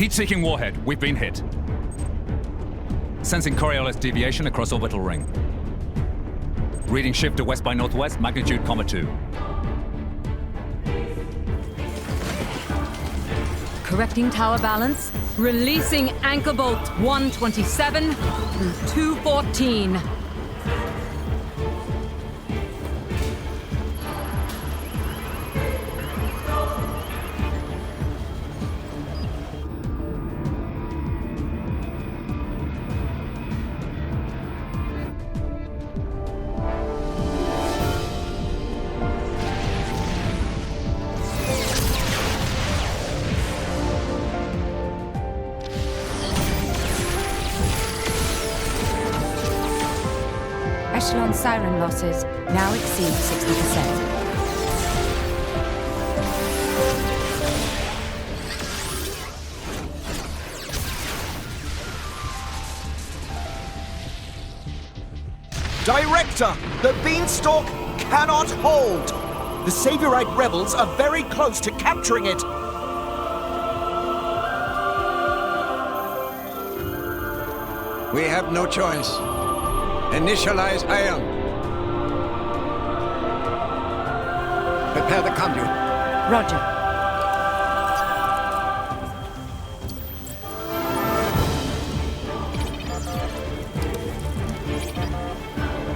Heat-seeking warhead. We've been hit. Sensing Coriolis deviation across orbital ring. Reading shift to west by northwest, magnitude, 2. Correcting tower balance. Releasing anchor bolt 127 through 214. Echelon siren losses now exceed 60%. Director, the beanstalk cannot hold. The Saviorite rebels are very close to capturing it. We have no choice. Initialize ion. Prepare the conduit. Roger.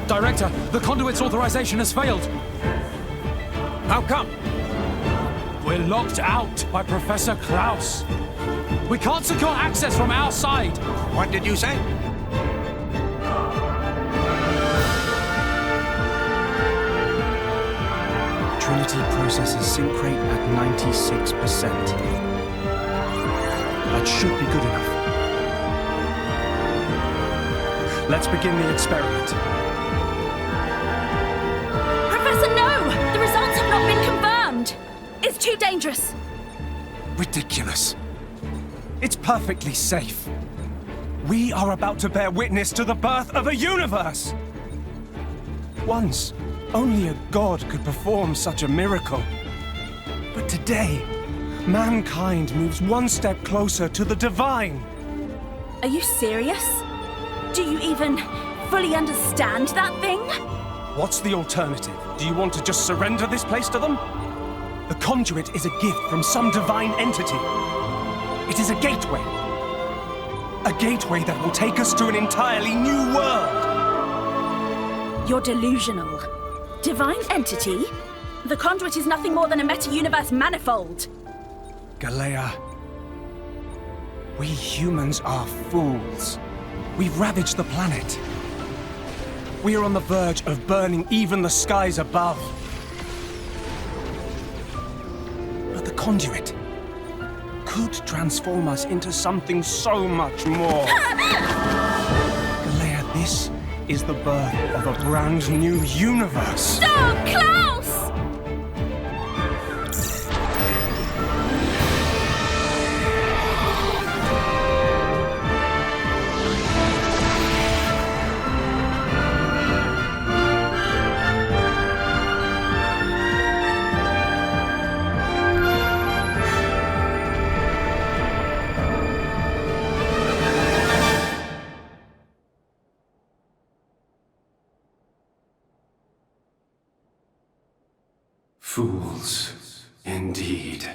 Director, the conduit's authorization has failed. How come? We're locked out by Professor Klaus. We can't secure access from our side. What did you say? Trinity processes sync rate at 96%. That should be good enough. Let's begin the experiment. Professor, no! The results have not been confirmed! It's too dangerous. Ridiculous. It's perfectly safe. We are about to bear witness to the birth of a universe! Once, only a god could perform such a miracle. But today, mankind moves one step closer to the divine. Are you serious? Do you even fully understand that thing? What's the alternative? Do you want to just surrender this place to them? The conduit is a gift from some divine entity. It is a gateway. A gateway that will take us to an entirely new world. You're delusional. Divine entity? The conduit is nothing more than a meta-universe manifold. Galea, we humans are fools. We've ravaged the planet. We are on the verge of burning even the skies above. But the conduit could transform us into something so much more. Galea, this is the birth of a brand new universe. Stop, Klaus! Fools, indeed.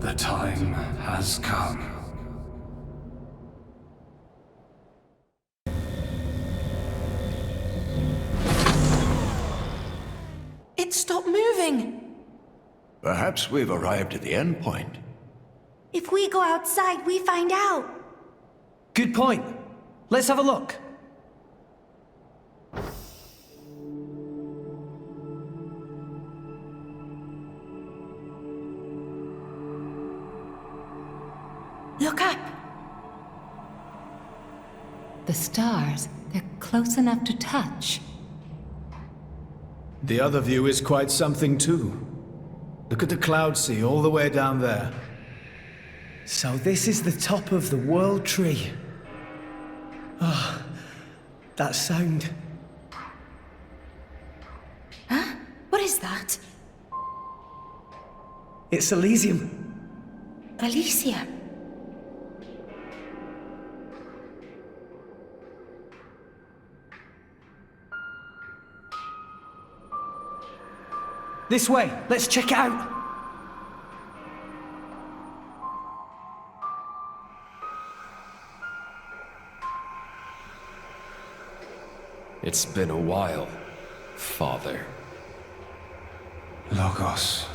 The time has come. It stopped moving. Perhaps we've arrived at the end point. If we go outside, we find out. Good point. Let's have a look. Look up. The stars, they're close enough to touch. The other view is quite something too. Look at the cloud sea all the way down there. So this is the top of the World Tree. Oh, that sound. Huh? What is that? It's Elysium. Elysium. This way. Let's check it out. It's been a while, Father. Logos.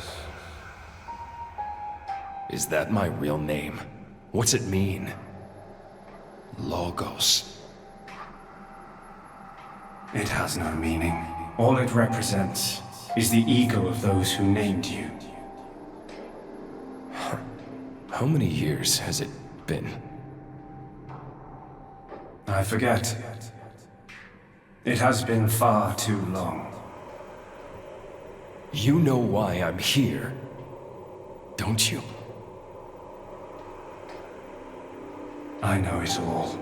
Is that my real name? What's it mean? Logos. It has no meaning. All it represents is the ego of those who named you. How many years has it been? I forget. It has been far too long. You know why I'm here, don't you? I know it all.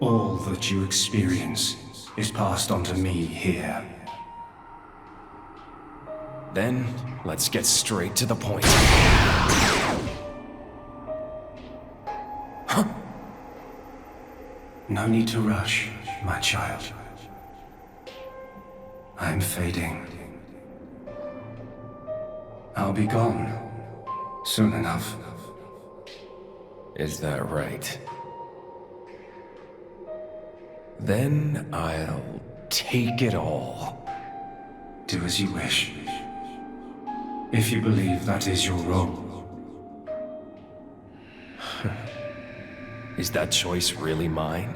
All that you experience is passed on to me here. Then, let's get straight to the point. Huh? No need to rush, my child. I'm fading. I'll be gone soon enough. Is that right? Then I'll take it all. Do as you wish. If you believe that is your role. Is that choice really mine?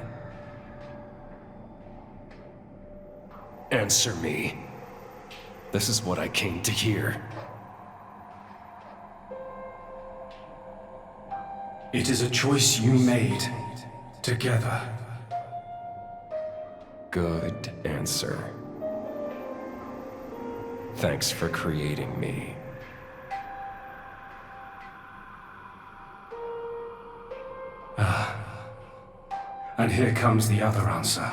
Answer me. This is what I came to hear. It is a choice you made together. Good answer. Thanks for creating me. And here comes the other answer.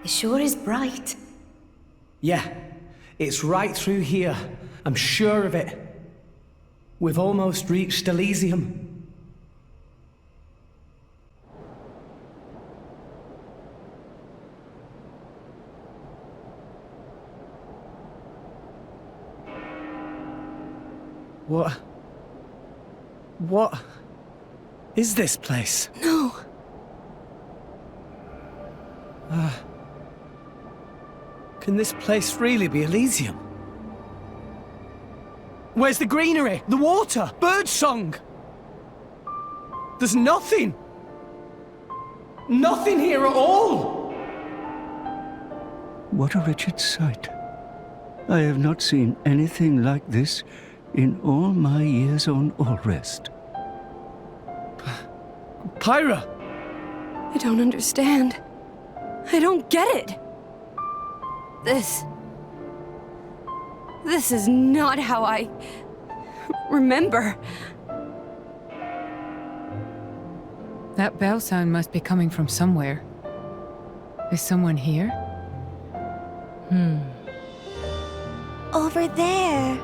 It sure is bright. Yeah, it's right through here. I'm sure of it. We've almost reached Elysium. What is this place? No. Can this place really be Elysium? Where's the greenery? The water? Birdsong? There's nothing! Nothing here at all! What a wretched sight. I have not seen anything like this in all my years on Allrest. Pyra! I don't understand. I don't get it. This is not how I remember. That bell sound must be coming from somewhere. Is someone here? Over there.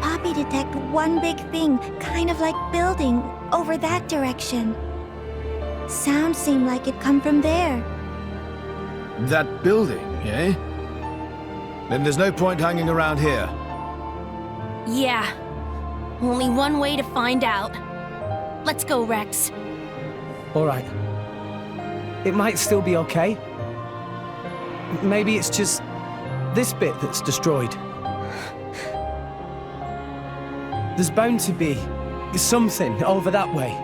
Poppy detected one big thing, kind of like building, over that direction. Sound seemed like it come from there. That building, eh? Then there's no point hanging around here. Yeah. Only one way to find out. Let's go, Rex. Alright. It might still be okay. Maybe it's just this bit that's destroyed. There's bound to be something over that way.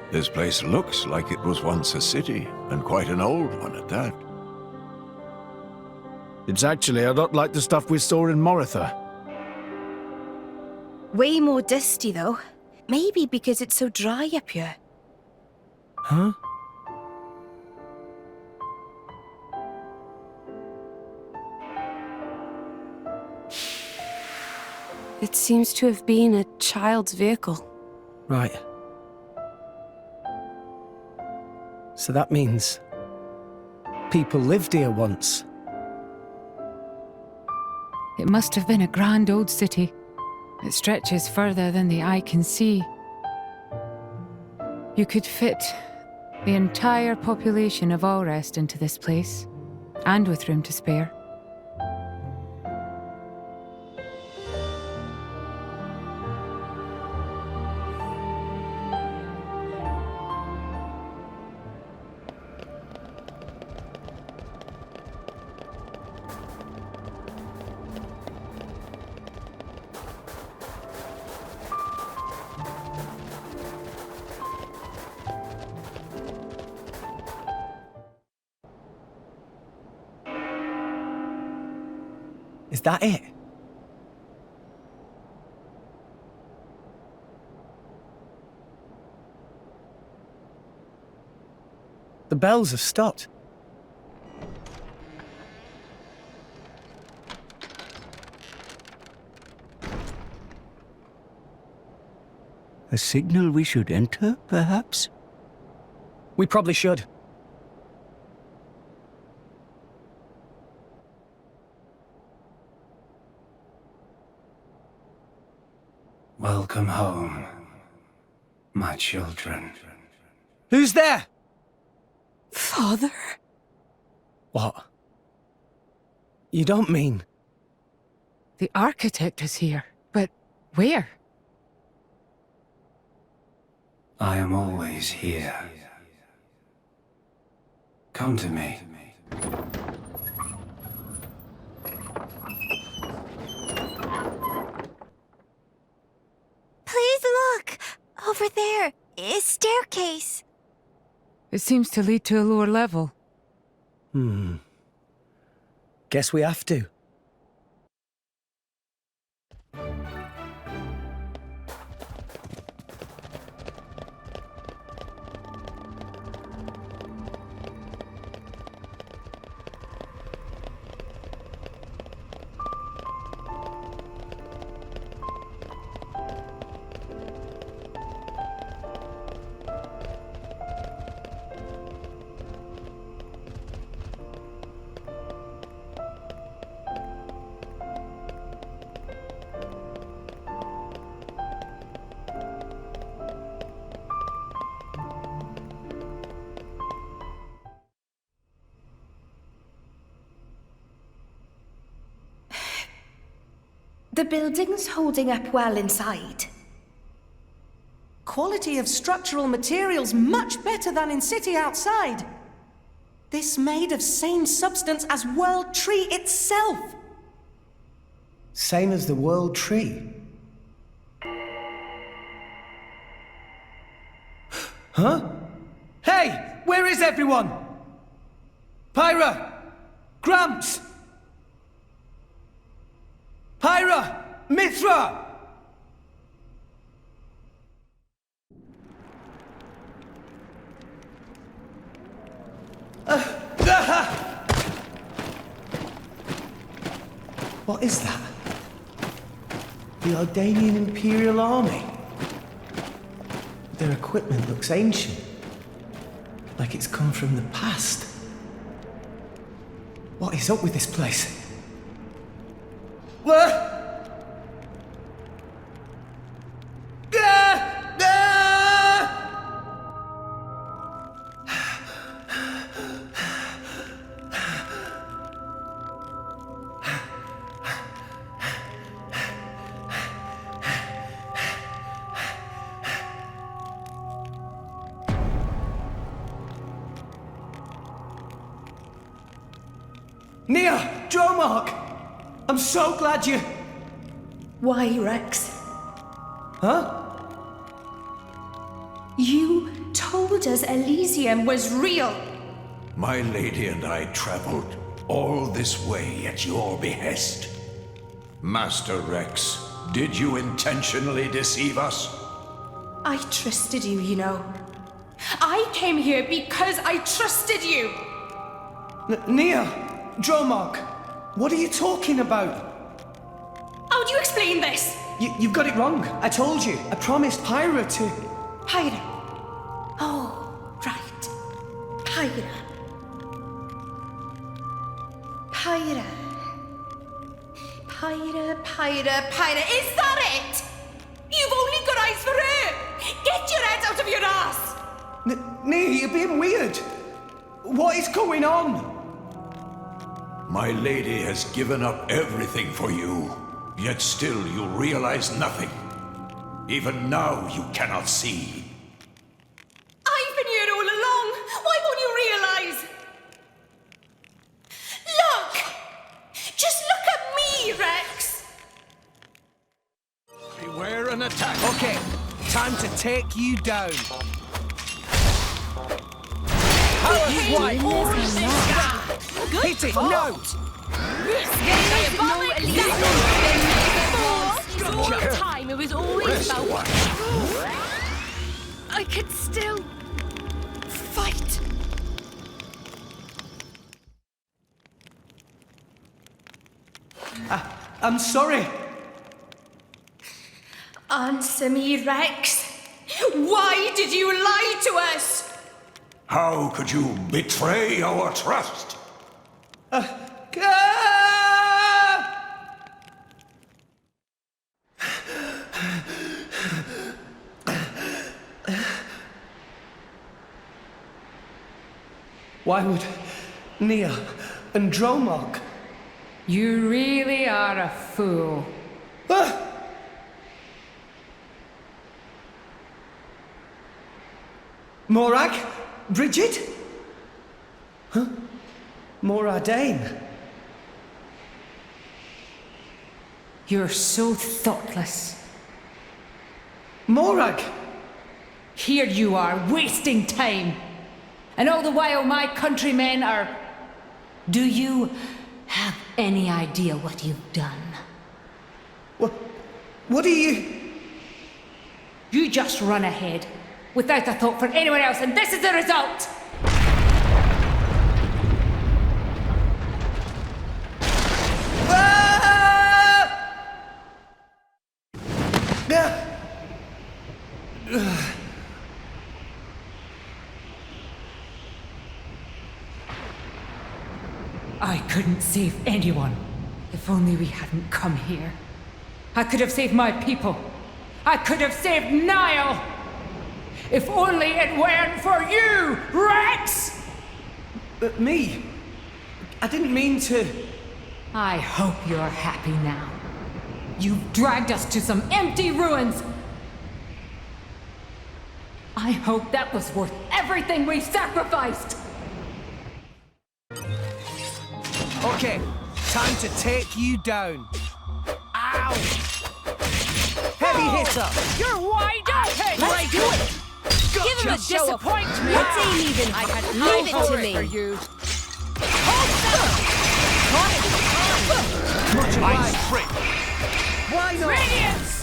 This place looks like it was once a city, and quite an old one at that. It's actually a lot like the stuff we saw in Moritha. Way more dusty, though. Maybe because it's so dry up here. Huh? It seems to have been a child's vehicle. Right. So that means people lived here once. It must have been a grand old city. It stretches further than the eye can see. You could fit the entire population of Allrest into this place, and with room to spare. Is that it? The bells have stopped. A signal we should enter, perhaps? We probably should. Welcome home, my children. Who's there? Father? What? You don't mean... The architect is here, but where? I am always here. Come to me. Please look! Over there, a staircase. It seems to lead to a lower level. Guess we have to. The building's holding up well inside. Quality of structural materials much better than in city outside. This made of same substance as World Tree itself. Same as the World Tree. Huh? Hey! Where is everyone? Pyra! Gramps! Pyra! Mithra! What is that? The Ardanian Imperial Army. Their equipment looks ancient. Like it's come from the past. What is up with this place? What? Nia! Dromark! I'm so glad you... Why, Rex? Huh? You told us Elysium was real. My lady and I traveled all this way at your behest. Master Rex, did you intentionally deceive us? I trusted you, you know. I came here because I trusted you. Nia! Dromark, what are you talking about? How do you explain this? You've got it wrong. I told you. I promised Pyra to... Pyra. Oh, right. Pyra. Pyra. Pyra. Is that it? You've only got eyes for her. Get your head out of your ass. Nia, you're being weird. What is going on? My lady has given up everything for you, yet still you realize nothing. Even now you cannot see. I've been here all along. Why won't you realize? Look! Just look at me, Rex! Beware an attack. Okay, time to take you down. Hit it, no! All the time, it was always about... I could still... fight. I'm sorry. Answer me, Rex. Why did you lie to us? How could you betray our trust? Why would Nia and Dromark? You really are a fool. Morag? Bridget? Huh? Moradane? You're so thoughtless. Morag! Here you are, wasting time. And all the while my countrymen are... Do you have any idea what you've done? What are you... You just run ahead, without a thought for anyone else, and this is the result! I couldn't save anyone. If only we hadn't come here. I could have saved my people. I could have saved Niall. If only it weren't for you, Rex! Me? I didn't mean to... I hope you're happy now. You've dragged us to some empty ruins. I hope that was worth everything we sacrificed. Okay, time to take you down. Ow! Heavy hitter! You're wide open! Let's do it! Give him a disappointment! Let's aim even! I had leave it to me! For you. Much obliged. Straight. Why not? Radiance!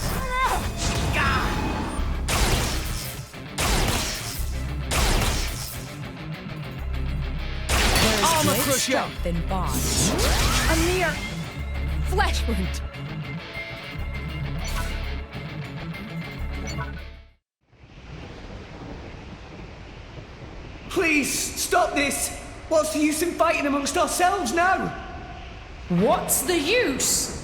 Armor crusher. Then bond. A mere flesh wound. Please, stop this! What's the use in fighting amongst ourselves now? What's the use?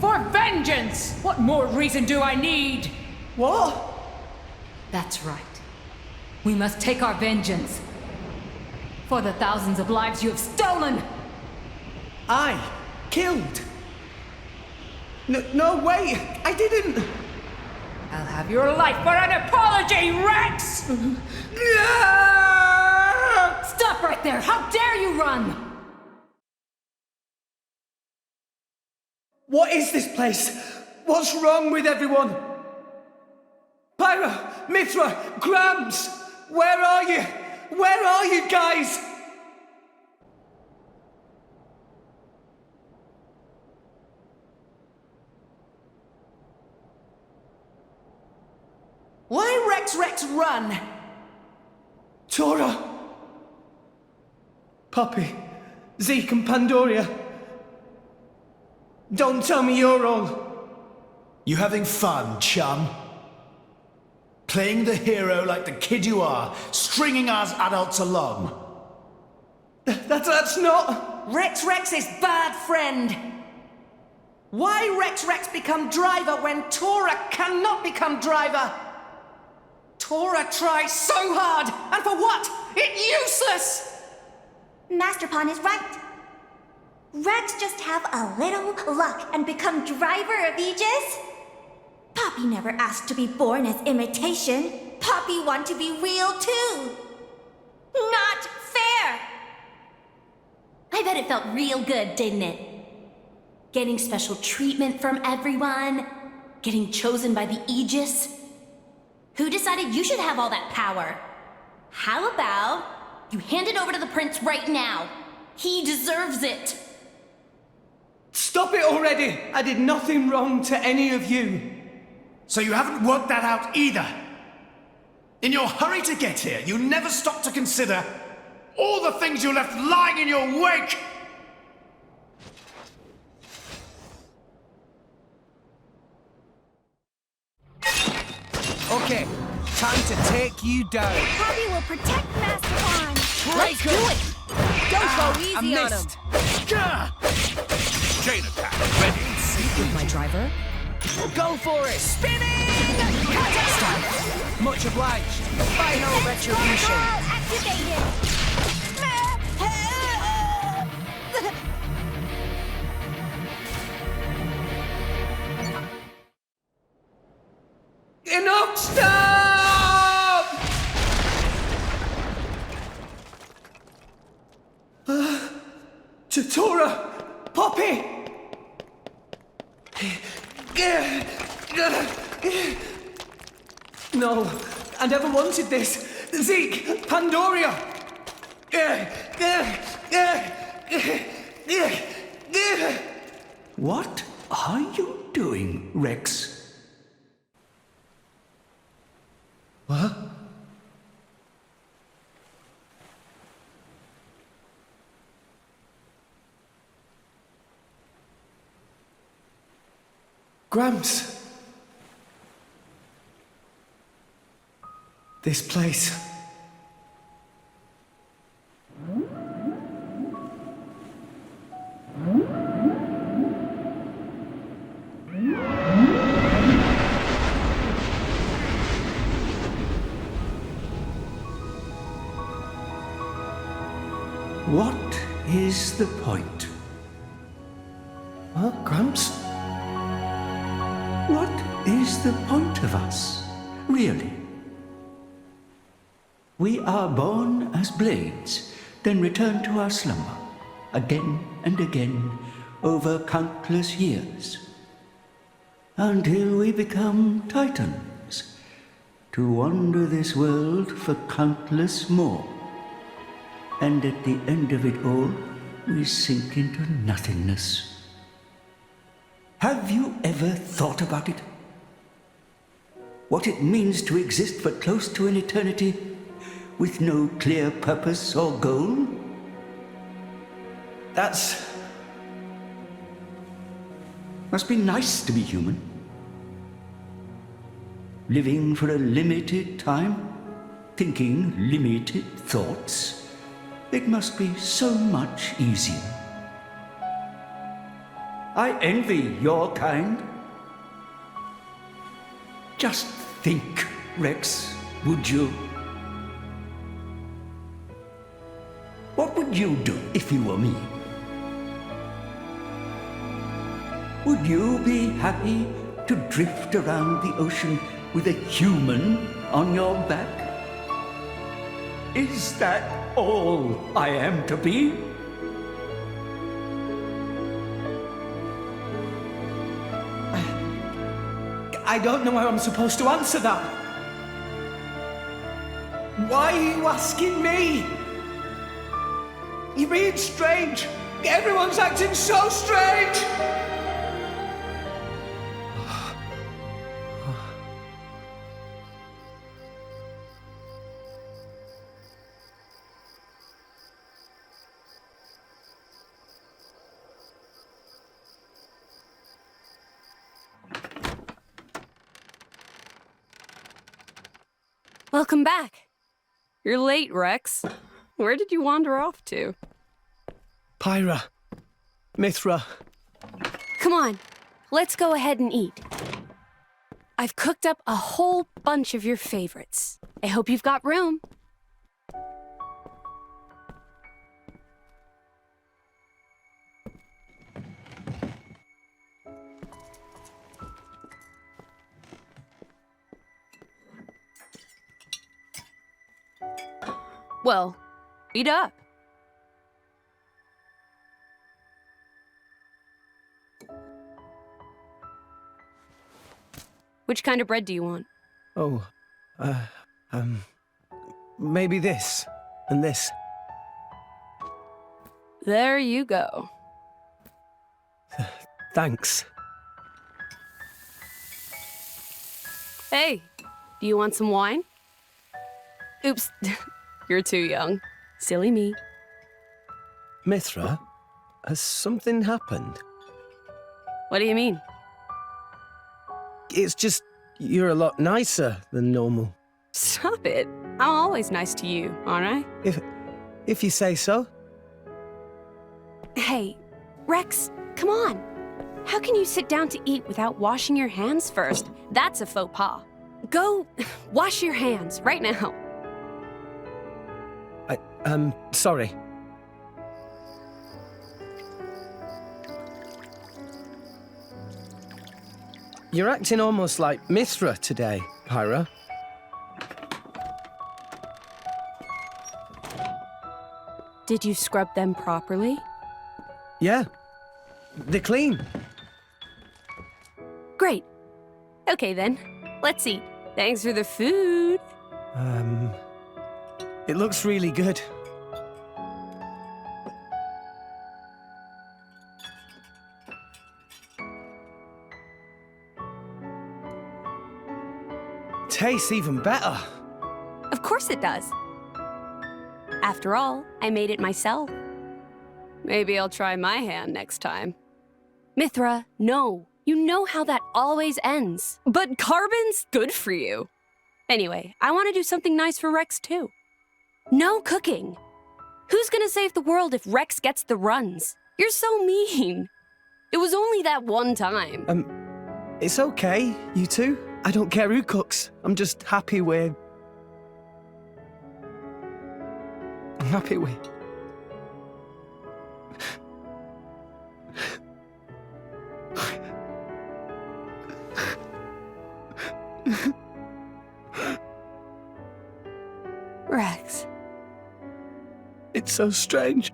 For vengeance! What more reason do I need? What? That's right. We must take our vengeance. For the thousands of lives you have stolen! I killed? No, wait! I didn't! I'll have your life for an apology, Rex! Stop right there! How dare you run! What is this place? What's wrong with everyone? Pyra, Mithra, Grams! Where are you? Where are you guys? Why Rex run? Tora! Poppy, Zeke and Pandoria. Don't tell me you're wrong. You having fun, chum? Playing the hero like the kid you are, stringing us adults along. That's not... Rex is bad friend. Why Rex become driver when Tora cannot become driver? Tora tries so hard, and for what? It's useless! Master Pawn is right. Rex just have a little luck and become driver of Aegis? Poppy never asked to be born as imitation. Poppy want to be real too. Not fair! I bet it felt real good, didn't it? Getting special treatment from everyone, getting chosen by the Aegis. Who decided you should have all that power? How about you hand it over to the prince right now? He deserves it. Stop it already! I did nothing wrong to any of you. So you haven't worked that out either? In your hurry to get here, you never stopped to consider all the things you left lying in your wake! Okay, time to take you down. Poppy will protect Master Pawn. Let's do it! Don't go easy on him. Chain attack. Ready? With my driver? Go for it! Spinning! Stop. Much obliged. Final retribution. Activated! Enough! Stop! Tora! Poppy! No, I never wanted this. Zeke! Pandoria! What are you doing, Rex? What? Gramps. This place. What is the point? Huh, Gramps? What is the point of us, really? We are born as blades, then return to our slumber, again and again, over countless years, until we become titans, to wander this world for countless more. And at the end of it all, we sink into nothingness. Have you ever thought about it? What it means to exist for close to an eternity with no clear purpose or goal? Must be nice to be human. Living for a limited time, thinking limited thoughts. It must be so much easier. I envy your kind. Just think, Rex, would you? What would you do if you were me? Would you be happy to drift around the ocean with a human on your back? Is that all I am to be? I don't know how I'm supposed to answer that. Why are you asking me? You're being strange. Everyone's acting so strange. Welcome back. You're late, Rex. Where did you wander off to? Pyra. Mithra. Come on, let's go ahead and eat. I've cooked up a whole bunch of your favorites. I hope you've got room. Well, eat up. Which kind of bread do you want? Oh, maybe this and this. There you go. Thanks. Hey, do you want some wine? Oops, you're too young. Silly me. Mithra, has something happened? What do you mean? It's just, you're a lot nicer than normal. Stop it. I'm always nice to you, aren't I? If you say so. Hey, Rex, come on. How can you sit down to eat without washing your hands first? That's a faux pas. Go wash your hands right now. Sorry. You're acting almost like Mithra today, Pyra. Did you scrub them properly? Yeah. They're clean. Great. Okay then, let's eat. Thanks for the food. It looks really good. Tastes even better. Of course it does. After all, I made it myself. Maybe I'll try my hand next time. Mithra, no. You know how that always ends. But carbon's good for you. Anyway, I want to do something nice for Rex too. No cooking. Who's gonna save the world if Rex gets the runs? You're so mean. It was only that one time. It's okay, you two. I don't care who cooks. I'm just happy we're... I'm happy we... Rex. It's so strange.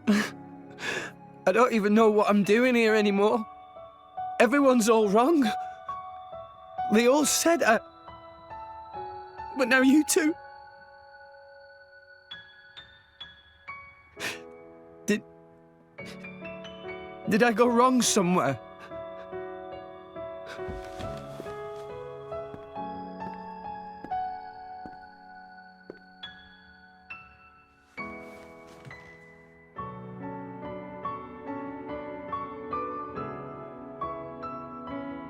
I don't even know what I'm doing here anymore. Everyone's all wrong. They all said but now you two... Did I go wrong somewhere?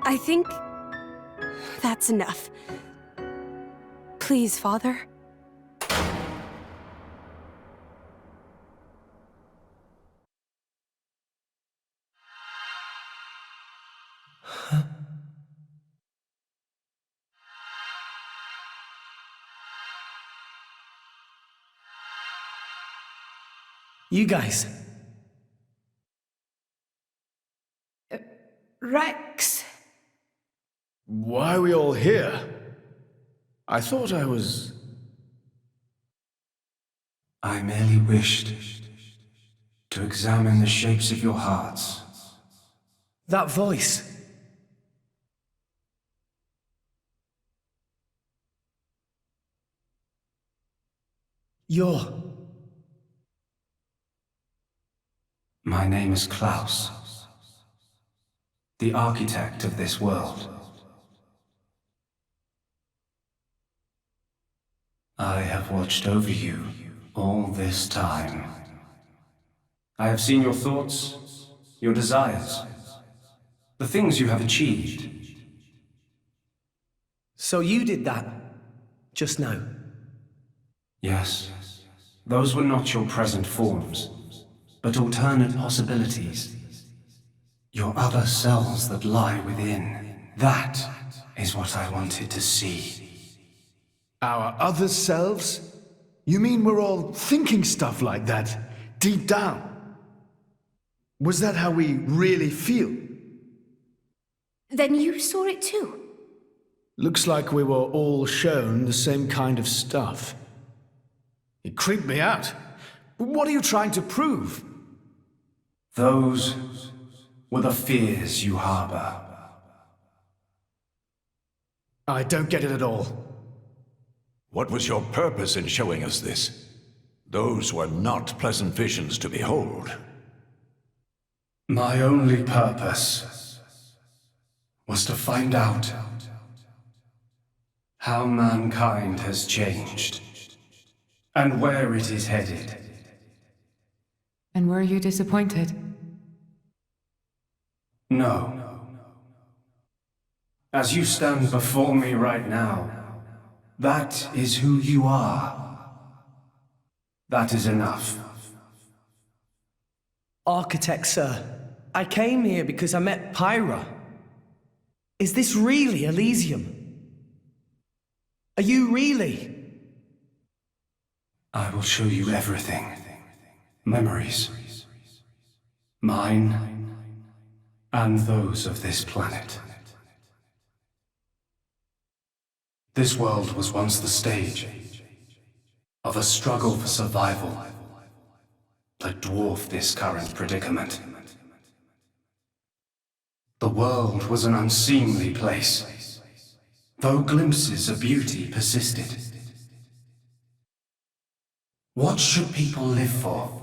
I think that's enough. Please, Father. You guys. Rex. Why are we all here? I thought I was... I merely wished to examine the shapes of your hearts. That voice. You're... My name is Klaus, the architect of this world. I have watched over you all this time. I have seen your thoughts, your desires, the things you have achieved. So you did that, just now? Yes, those were not your present forms, but alternate possibilities. Your other selves that lie within. That is what I wanted to see. Our other selves? You mean we're all thinking stuff like that, deep down? Was that how we really feel? Then you saw it too. Looks like we were all shown the same kind of stuff. It creeped me out. But what are you trying to prove? Those were the fears you harbor. I don't get it at all. What was your purpose in showing us this? Those were not pleasant visions to behold. My only purpose was to find out how mankind has changed and where it is headed. And were you disappointed? No. As you stand before me right now, that is who you are. That is enough. Architect, sir. I came here because I met Pyra. Is this really Elysium? Are you really? I will show you everything. Memories. Mine and those of this planet. This world was once the stage of a struggle for survival that dwarfed this current predicament. The world was an unseemly place, though glimpses of beauty persisted. What should people live for?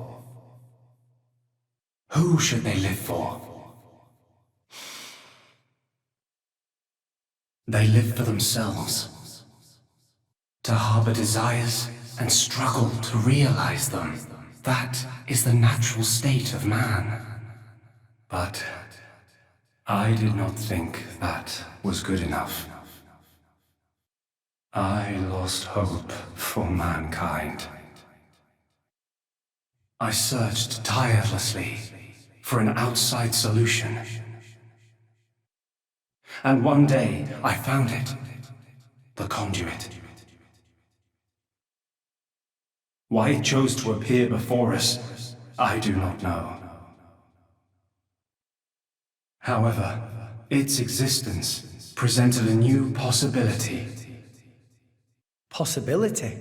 Who should they live for? They live for themselves, to harbor desires and struggle to realize them. That is the natural state of man. But I did not think that was good enough. I lost hope for mankind. I searched tirelessly for an outside solution. And one day I found it. The conduit. Why it chose to appear before us, I do not know. However, its existence presented a new possibility. Possibility?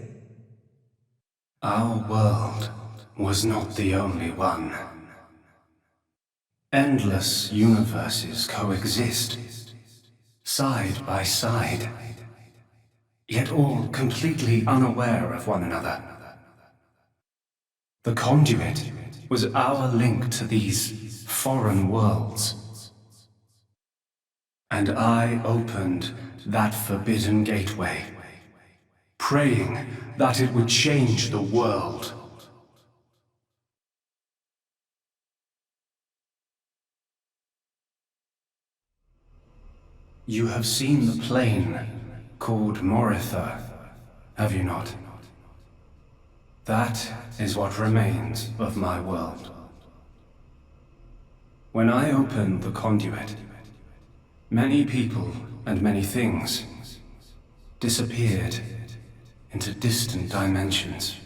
Our world was not the only one. Endless universes coexist, side by side, yet all completely unaware of one another. The conduit was our link to these foreign worlds. And I opened that forbidden gateway, praying that it would change the world. You have seen the plane called Moritha, have you not? That is what remains of my world. When I opened the conduit, many people and many things disappeared into distant dimensions.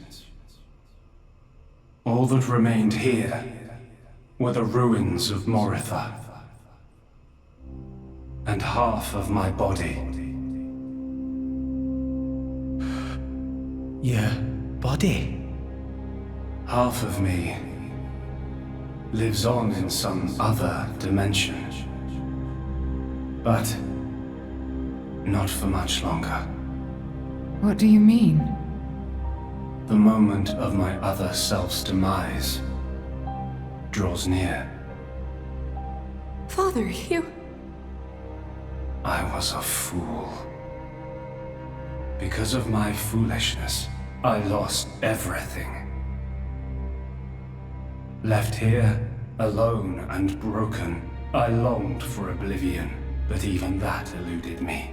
All that remained here were the ruins of Moritha, and half of my body. Your body? Half of me lives on in some other dimension. But not for much longer. What do you mean? The moment of my other self's demise draws near. Father, you... I was a fool. Because of my foolishness, I lost everything. Left here, alone and broken, I longed for oblivion, but even that eluded me.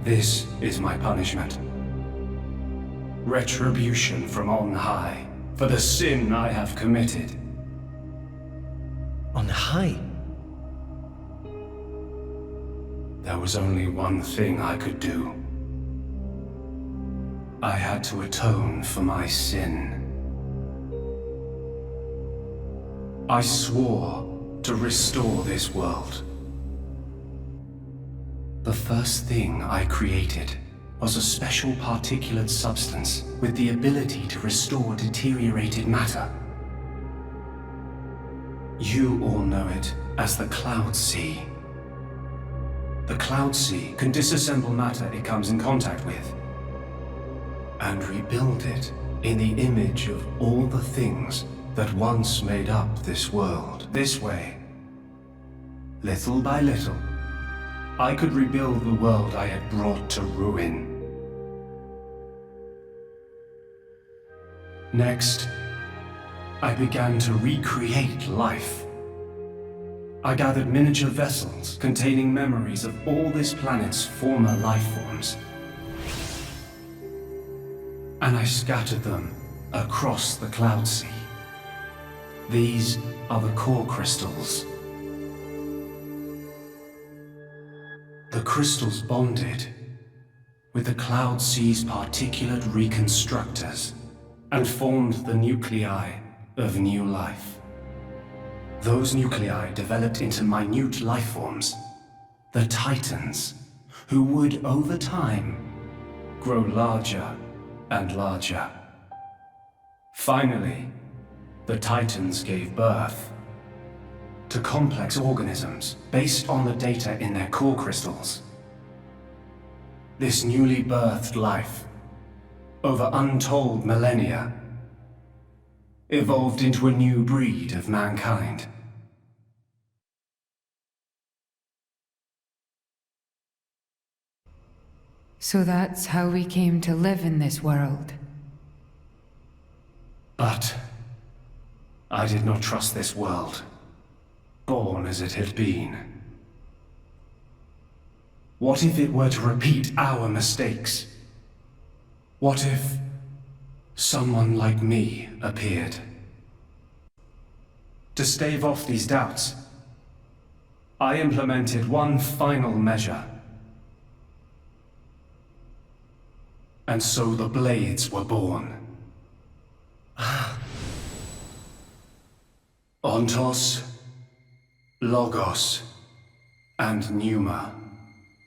This is my punishment. Retribution from on high, for the sin I have committed. On high? There was only one thing I could do. I had to atone for my sin. I swore to restore this world. The first thing I created was a special particulate substance with the ability to restore deteriorated matter. You all know it as the Cloud Sea. The Cloud Sea can disassemble matter it comes in contact with, and rebuild it in the image of all the things that once made up this world. This way, little by little, I could rebuild the world I had brought to ruin. Next, I began to recreate life. I gathered miniature vessels containing memories of all this planet's former life forms. And I scattered them across the Cloud Sea. These are the core crystals. The crystals bonded with the Cloud Sea's particulate reconstructors and formed the nuclei of new life. Those nuclei developed into minute life forms, the Titans, who would, over time, grow larger and larger. Finally, the Titans gave birth to complex organisms based on the data in their core crystals. This newly birthed life, over untold millennia, evolved into a new breed of mankind. So that's how we came to live in this world. But I did not trust this world, born as it had been. What if it were to repeat our mistakes? What if someone like me appeared? To stave off these doubts, I implemented one final measure. And so the Blades were born. Ontos, Logos, and Pneuma.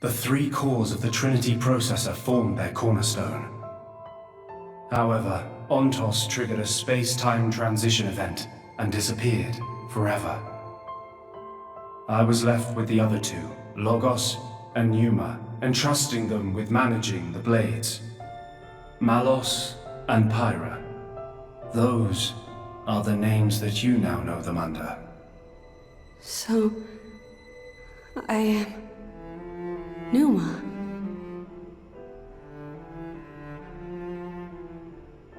The three cores of the Trinity processor formed their cornerstone. However, Ontos triggered a space-time transition event and disappeared forever. I was left with the other two, Logos and Pneuma, entrusting them with managing the Blades. Malos and Pyra. Those are the names that you now know them under. So, I am Numa.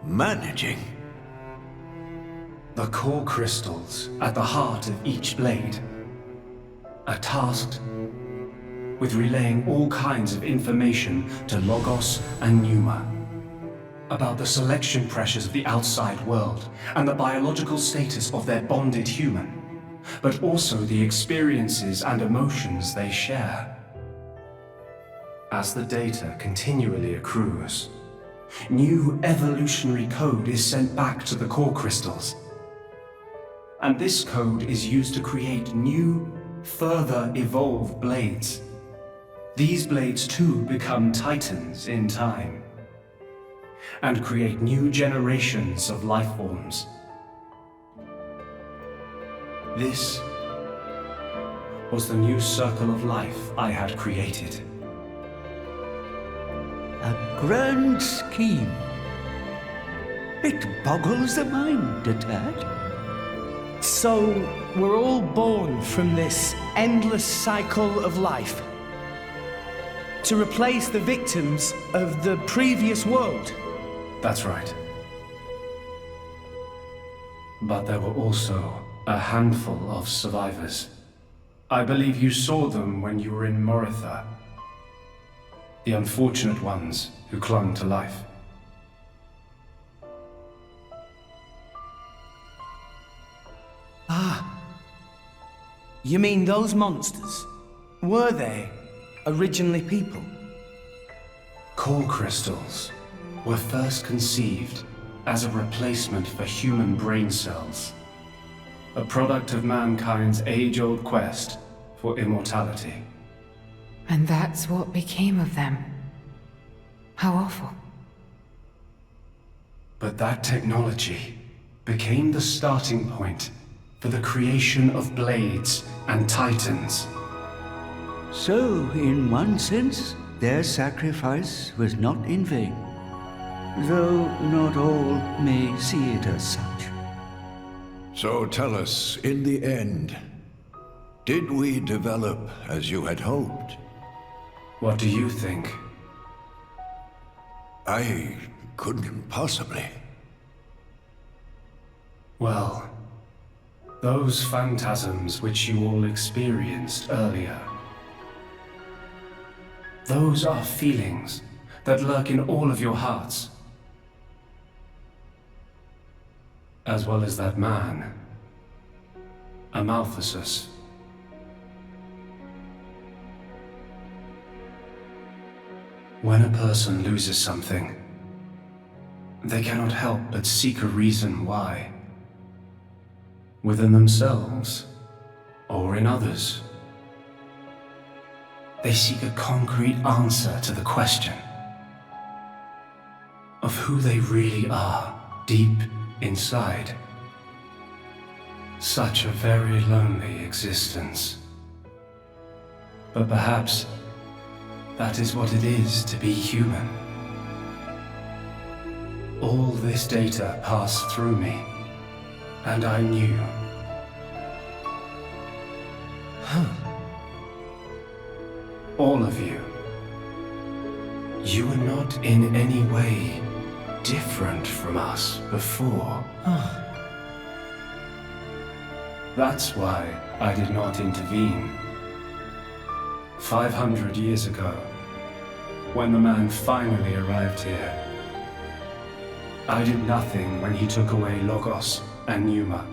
Managing? The core crystals at the heart of each blade are tasked with relaying all kinds of information to Logos and Numa about the selection pressures of the outside world and the biological status of their bonded human, but also the experiences and emotions they share. As the data continually accrues, new evolutionary code is sent back to the core crystals. And this code is used to create new, further evolved blades. These blades too become titans in time, and create new generations of life forms. This was the new circle of life I had created. A grand scheme. It boggles the mind a tad. So, we're all born from this endless cycle of life to replace the victims of the previous world. That's right. But there were also a handful of survivors. I believe you saw them when you were in Moritha. The unfortunate ones who clung to life. Ah. You mean those monsters? Were they originally people? Core crystals were first conceived as a replacement for human brain cells. A product of mankind's age-old quest for immortality. And that's what became of them. How awful. But that technology became the starting point for the creation of blades and titans. So, in one sense, their sacrifice was not in vain, though not all may see it as such. So tell us, in the end, did we develop as you had hoped? What do you think? I couldn't possibly. Well, those phantasms which you all experienced earlier, those are feelings that lurk in all of your hearts. As well as that man, Amaltheus. When a person loses something, they cannot help but seek a reason why. Within themselves, or in others. They seek a concrete answer to the question of who they really are deep inside. Such a very lonely existence. But perhaps that is what it is to be human. All this data passed through me, and I knew. All of you. You were not in any way different from us before. That's why I did not intervene. 500 years ago, when the man finally arrived here, I did nothing when he took away Logos and Numa.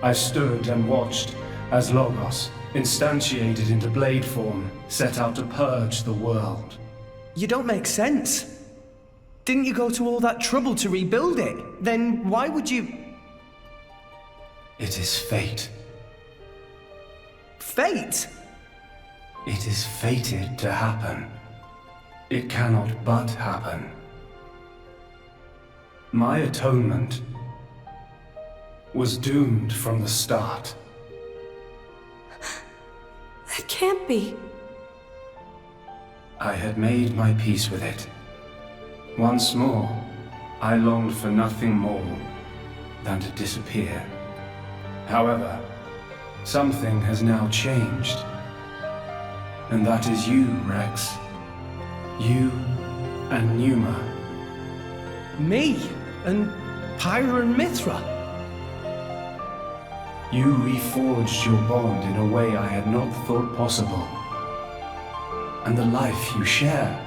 I stood and watched as Logos, instantiated into blade form, set out to purge the world. You don't make sense. Didn't you go to all that trouble to rebuild it? Then why would you... It is fate. Fate? It is fated to happen. It cannot but happen. My atonement was doomed from the start. That can't be. I had made my peace with it. Once more, I longed for nothing more than to disappear. However, something has now changed. And that is you, Rex. You and Numa. Me? And Pyra and Mithra? You reforged your bond in a way I had not thought possible. And the life you share.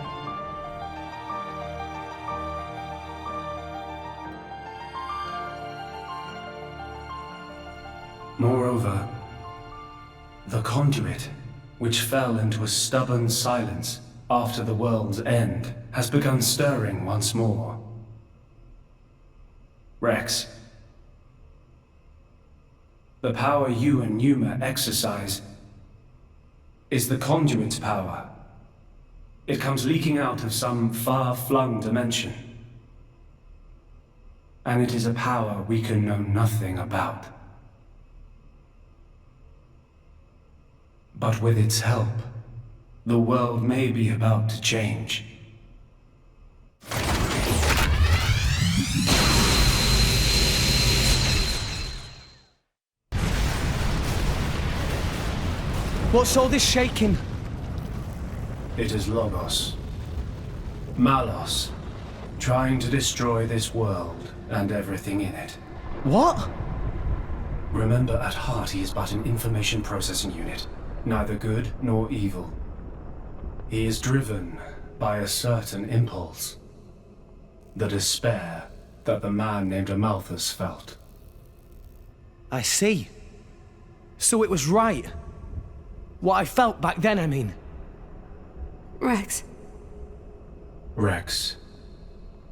Moreover, the conduit, which fell into a stubborn silence after the world's end, has begun stirring once more. Rex, the power you and Numa exercise is the conduit's power. It comes leaking out of some far-flung dimension. And it is a power we can know nothing about. But with its help, the world may be about to change. What's all this shaking? It is Logos. Malos, trying to destroy this world and everything in it. What? Remember, at heart he is but an information processing unit, neither good nor evil. He is driven by a certain impulse. The despair that the man named Amalthus felt. I see. So it was right. What I felt back then, I mean. Rex. Rex,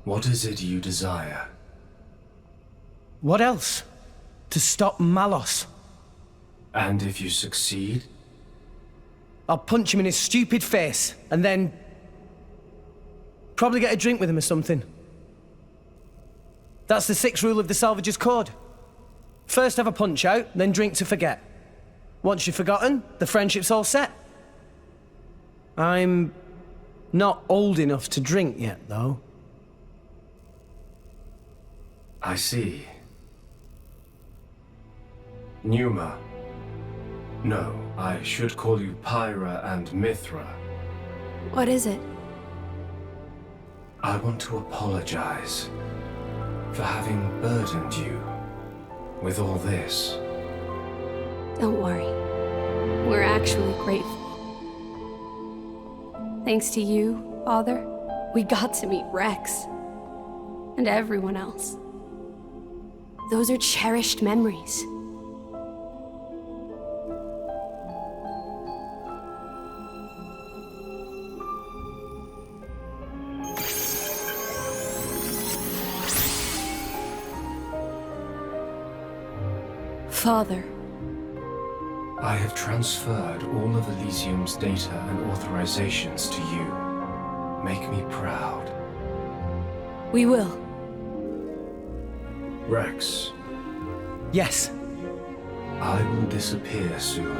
what is it you desire? What else? To stop Malos. And if you succeed? I'll punch him in his stupid face, and then... probably get a drink with him or something. That's the 6th rule of the Salvager's Code. First have a punch out, then drink to forget. Once you've forgotten, the friendship's all set. I'm not old enough to drink yet, though. I see. Numa. No, I should call you Pyra and Mithra. What is it? I want to apologize for having burdened you with all this. Don't worry. We're actually grateful. Thanks to you, Father, we got to meet Rex. And everyone else. Those are cherished memories. Father. I have transferred all of Elysium's data and authorizations to you. Make me proud. We will. Rex. Yes. I will disappear soon.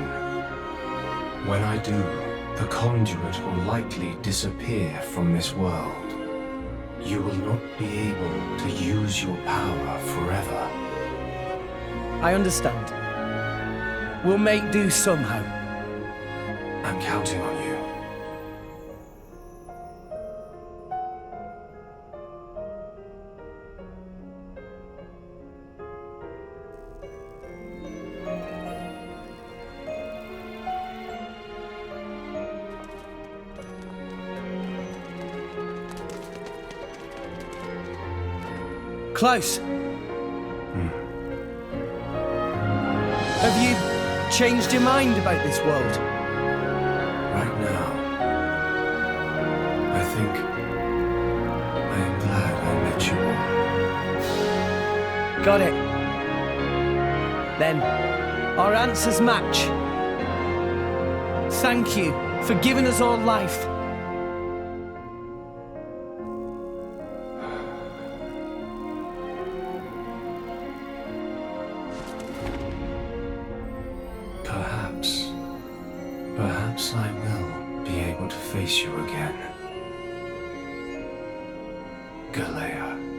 When I do, the conduit will likely disappear from this world. You will not be able to use your power forever. I understand. We'll make do somehow. I'm counting on you. Close. Have you changed your mind about this world? Right now, I think I am glad I met you all. Got it. Then, our answers match. Thank you for giving us all life. Perhaps I will be able to face you again. Galea.